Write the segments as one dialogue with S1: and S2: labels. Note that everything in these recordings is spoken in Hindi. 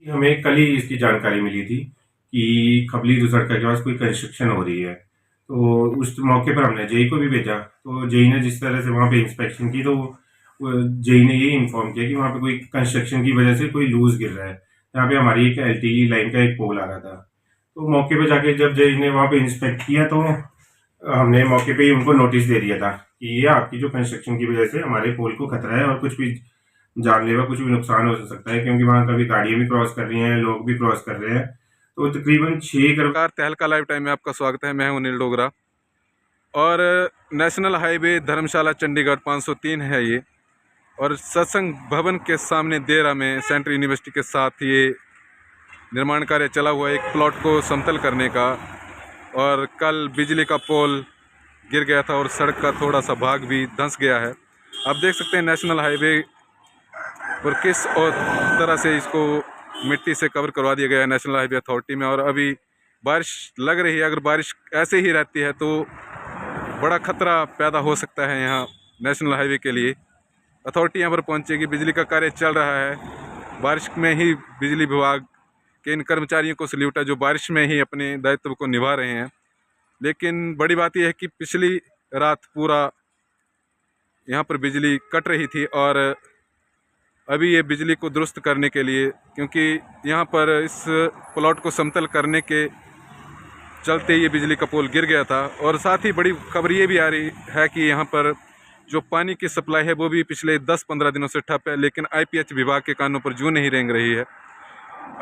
S1: हमें कल ही इसकी जानकारी मिली थी कि खपली दुसरका के पास कोई कंस्ट्रक्शन हो रही है। तो उस मौके पर हमने जेई को भी भेजा, तो जेई ने जिस तरह से वहाँ पे इंस्पेक्शन की, तो जेई ने ये इन्फॉर्म किया कि वहाँ पे कोई कंस्ट्रक्शन की वजह से कोई लूज गिर रहा है। यहाँ पे हमारी एक एलटीई लाइन का एक पोल आ रहा था, तो मौके पे जाके जब जेई ने वहाँ पे इंस्पेक्ट किया, तो हमने मौके पे ही उनको नोटिस दे दिया था कि ये आपकी जो कंस्ट्रक्शन की वजह से हमारे पोल को खतरा है और कुछ भी जानलेवा कुछ भी नुकसान हो सकता है, क्योंकि वहाँ कभी गाड़ियाँ भी क्रॉस कर रही हैं, लोग भी क्रॉस कर रहे हैं। तो तकरीबन 6 करोड़।
S2: तहलका लाइव टाइम में आपका स्वागत है। मैं हूं अनिल डोगरा और नेशनल हाईवे धर्मशाला चंडीगढ़ 503 है ये, और सत्संग भवन के सामने देरा में सेंट्रल यूनिवर्सिटी के साथ ये निर्माण कार्य चला हुआ है एक प्लॉट को समतल करने का। और कल बिजली का पोल गिर गया था और सड़क का थोड़ा सा भाग भी धंस गया है। आप देख सकते हैं नेशनल हाईवे पर किस और तरह से इसको मिट्टी से कवर करवा दिया गया है नेशनल हाईवे अथॉरिटी में। और अभी बारिश लग रही है, अगर बारिश ऐसे ही रहती है तो बड़ा खतरा पैदा हो सकता है यहाँ नेशनल हाईवे के लिए। अथॉरिटी यहाँ पर पहुँचेगी, बिजली का कार्य चल रहा है। बारिश में ही बिजली विभाग के इन कर्मचारियों को सल्यूट है जो बारिश में ही अपने दायित्व को निभा रहे हैं। लेकिन बड़ी बात यह है कि पिछली रात पूरा यहाँ पर बिजली कट रही थी और अभी ये बिजली को दुरुस्त करने के लिए, क्योंकि यहाँ पर इस प्लॉट को समतल करने के चलते ये बिजली का पोल गिर गया था। और साथ ही बड़ी खबर ये भी आ रही है कि यहाँ पर जो पानी की सप्लाई है वो भी पिछले 10-15 दिनों से ठप है, लेकिन आईपीएच विभाग के कानों पर जू नहीं रेंग रही है।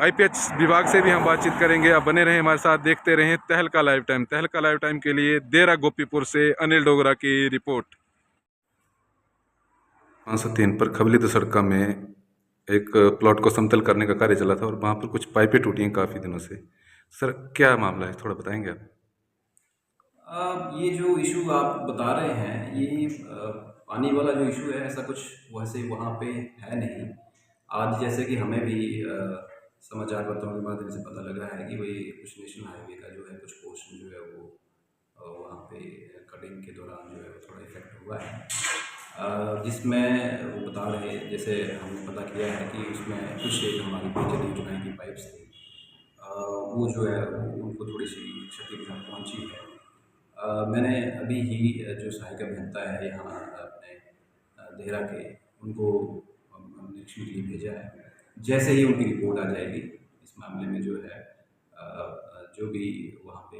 S2: आईपीएच विभाग से भी हम बातचीत करेंगे। आप बने रहें हमारे साथ, देखते रहें तहलका लाइव टाइम। तहलका लाइव टाइम के लिए देरा गोपीपुर से अनिल डोगरा की रिपोर्ट। 503 पर खबली दुसरका में एक प्लॉट को समतल करने का कार्य चला था और वहाँ पर कुछ पाइपें टूटी हैं काफ़ी दिनों से। सर, क्या मामला है, थोड़ा बताएंगे आप?
S3: ये जो इशू आप बता रहे हैं, ये पानी वाला जो इशू है, ऐसा कुछ वैसे वहाँ पे है नहीं। आज जैसे कि हमें भी समाचार पत्रों के माध्यम से पता लगा है कि भाई कुछ नेशनल हाईवे का जो है कुछ पोर्शन जो है वो वहाँ पे कटिंग के दौरान जो है वो थोड़ा इफेक्ट हुआ है, जिसमें वो बता रहे, जैसे हमने पता किया है कि उसमें कुछ एक हमारी पेजर योजना की पाइप्स थी, वो जो है उनको थोड़ी सी क्षति पहुँची है। मैंने अभी ही जो सहायक अभियंता है यहाँ अपने देहरा के, उनको निरीक्षण के लिए भेजा है। जैसे ही उनकी रिपोर्ट आ जाएगी इस मामले में जो है जो भी वहाँ पे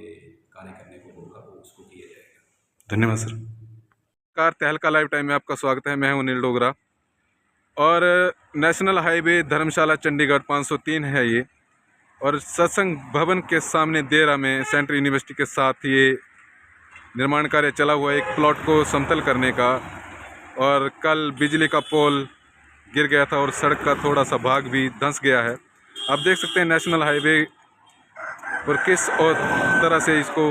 S3: कार्य करने को होगा वो उसको किया जाएगा।
S2: धन्यवाद सर। तहलका लाइव टाइम में आपका स्वागत है। मैं हूं अनिल डोगरा और नेशनल हाईवे धर्मशाला चंडीगढ़ 503 है ये, और सत्संग भवन के सामने देरा में सेंट्रल यूनिवर्सिटी के साथ ये निर्माण कार्य चला हुआ है एक प्लॉट को समतल करने का। और कल बिजली का पोल गिर गया था और सड़क का थोड़ा सा भाग भी धंस गया है। आप देख सकते हैं नेशनल हाईवे पर किस और तरह से इसको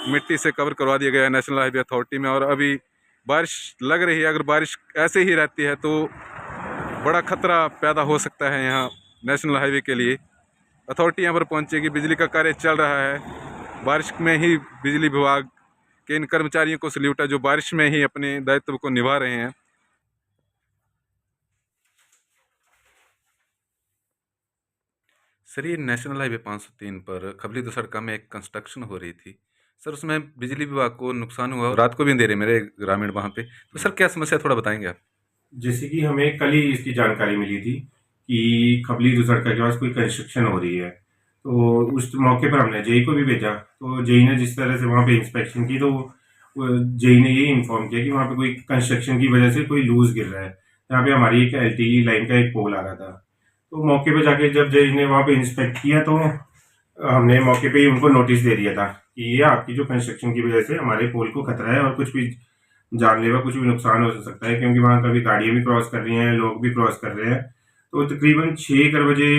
S2: मिट्टी से कवर करवा दिया गया है नेशनल हाईवे अथॉरिटी में। और अभी बारिश लग रही है, अगर बारिश ऐसे ही रहती है तो बड़ा खतरा पैदा हो सकता है यहाँ नेशनल हाईवे के लिए। अथॉरिटी यहाँ पर पहुँचेगी, बिजली का कार्य चल रहा है। बारिश में ही बिजली विभाग के इन कर्मचारियों को सल्यूट है जो बारिश में ही अपने दायित्व को निभा रहे हैं। सर, ये नेशनल हाईवे 503 पर खबली दुसरका में एक कंस्ट्रक्शन हो रही थी सर, उसमें बिजली विभाग को नुकसान हुआ, रात को भी अंधेरे मेरे ग्रामीण वहाँ पे। तो सर, क्या समस्या, थोड़ा बताएंगे आप?
S1: जैसे कि हमें कल ही इसकी जानकारी मिली थी कि खपली दुसरका के पास कोई कंस्ट्रक्शन हो रही है, तो उस मौके पर हमने जेई को भी भेजा। तो जेई ने जिस तरह से वहाँ पे इंस्पेक्शन की, तो जेई ने ये इन्फॉर्म किया कि वहाँ पे कोई कंस्ट्रक्शन की वजह से कोई लूज गिर रहा है। यहाँ पे हमारी एक एलटीई लाइन का एक पोल आ रहा था, तो मौके पे जाके जब जेई ने वहाँ पे इंस्पेक्ट किया, तो हमने मौके पे ही उनको नोटिस दे दिया था कि ये आपकी जो कंस्ट्रक्शन की वजह से हमारे पोल को खतरा है और कुछ भी जानलेवा कुछ भी नुकसान हो सकता है, क्योंकि वहाँ कभी गाड़ियाँ भी क्रॉस कर रही हैं, लोग भी क्रॉस कर रहे हैं। तो तकरीबन 6 बजे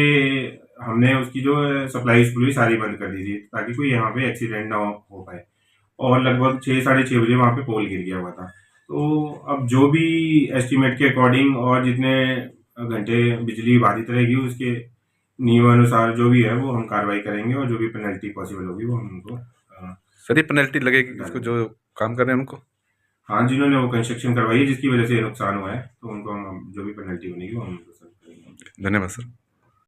S1: हमने उसकी जो सप्लाई हुई सारी बंद कर दी थी, ताकि कोई यहाँ पे एक्सीडेंट ना हो पाए। और लगभग 6-6:30 बजे वहाँ पे पोल गिर गया हुआ था। तो अब जो भी एस्टिमेट के अकॉर्डिंग और जितने घंटे बिजली बाधित रहेगी उसके नियमानुसार जो भी है वो हम कार्रवाई करेंगे, और जो भी पेनल्टी पॉसिबल होगी वो हम उनको
S2: सर, ये पेनल्टी लगेगी इसको जो काम कर रहे हैं उनको?
S1: हाँ, जिन्होंने वो कंस्ट्रक्शन करवाई है जिसकी वजह से नुकसान हुआ है, तो उनको हम जो भी पेनल्टी बनेगी वो हम उनको सर करेंगे।
S2: धन्यवाद सर।